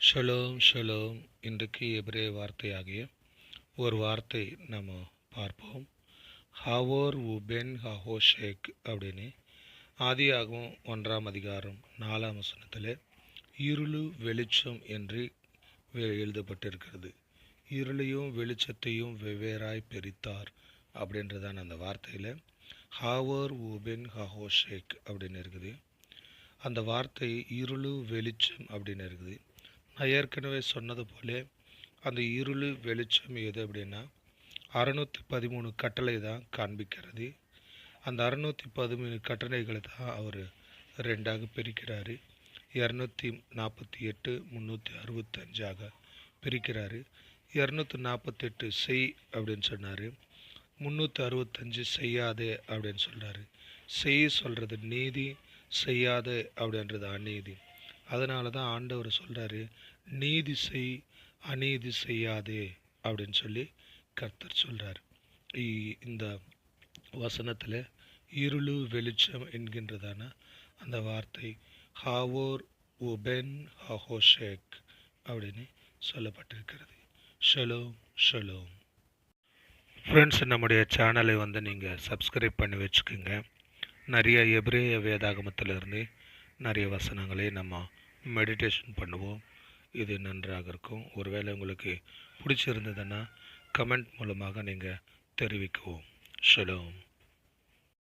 Shalom shalom. இன்றைக்கு எபிரேய வார்த்தையாகிய ஒரு வார்த்தை நம்ம பார்ப்போம். ஹாவோர் உபென் ஹஹோஷேக் அப்படின்னு ஆதியாகவும் 1ஆம் அதிகாரம் 4ஆம் வசனத்தில் இருளு வெளிச்சம் என்று எழுதப்பட்டிருக்கிறது. இருளையும் வெளிச்சத்தையும் வெவ்வேறாய் பிரித்தார் அப்படின்றதான் அந்த வார்த்தையில் ஹாவோர் உபென் ஹஹோஷேக் அப்படின்னு இருக்குது. அந்த வார்த்தை இருளு வெளிச்சம் அப்படின்னு இருக்குது. நான் ஏற்கனவே சொன்னது போல அந்த இருளு வெளிச்சம் எது அப்படின்னா 613 கட்டளை தான் காண்பிக்கிறது. அந்த 613 கட்டளைகளை தான் அவர் ரெண்டாக பிரிக்கிறாரு. 248 365 பிரிக்கிறாரு. 248 செய் அப்படின்னு சொன்னார். 365 செய்யாதே அப்படின்னு சொல்கிறாரு. செய் சொல்கிறது நீதி, செய்யாதே அப்படின்றது அநீதி. அதனால தான் ஆண்டவர் சொல்கிறாரு, நீதி செய், அநீதி செய்யாதே அப்படின்னு சொல்லி கர்த்தர் சொல்கிறார். இந்த வசனத்தில் இருளு வெளிச்சம் என்கின்றதான அந்த வார்த்தை ஹாவோர் உபென் ஹஹோஷேக் அப்படின்னு சொல்லப்பட்டிருக்கிறது. Shalom shalom. ஃப்ரெண்ட்ஸ், நம்முடைய சேனலை நீங்கள் சப்ஸ்கிரைப் பண்ணி வச்சுக்கோங்க. நிறைய எபிரேய வேதாகமத்திலிருந்து நிறைய வசனங்களை நம்ம மெடிடேஷன் பண்ணுவோம். இது நன்றாக இருக்கும். ஒருவேளை உங்களுக்கு பிடிச்சிருந்ததுன்னா கமெண்ட் மூலமாக நீங்கள் தெரிவிக்கவும். ஷலோம்.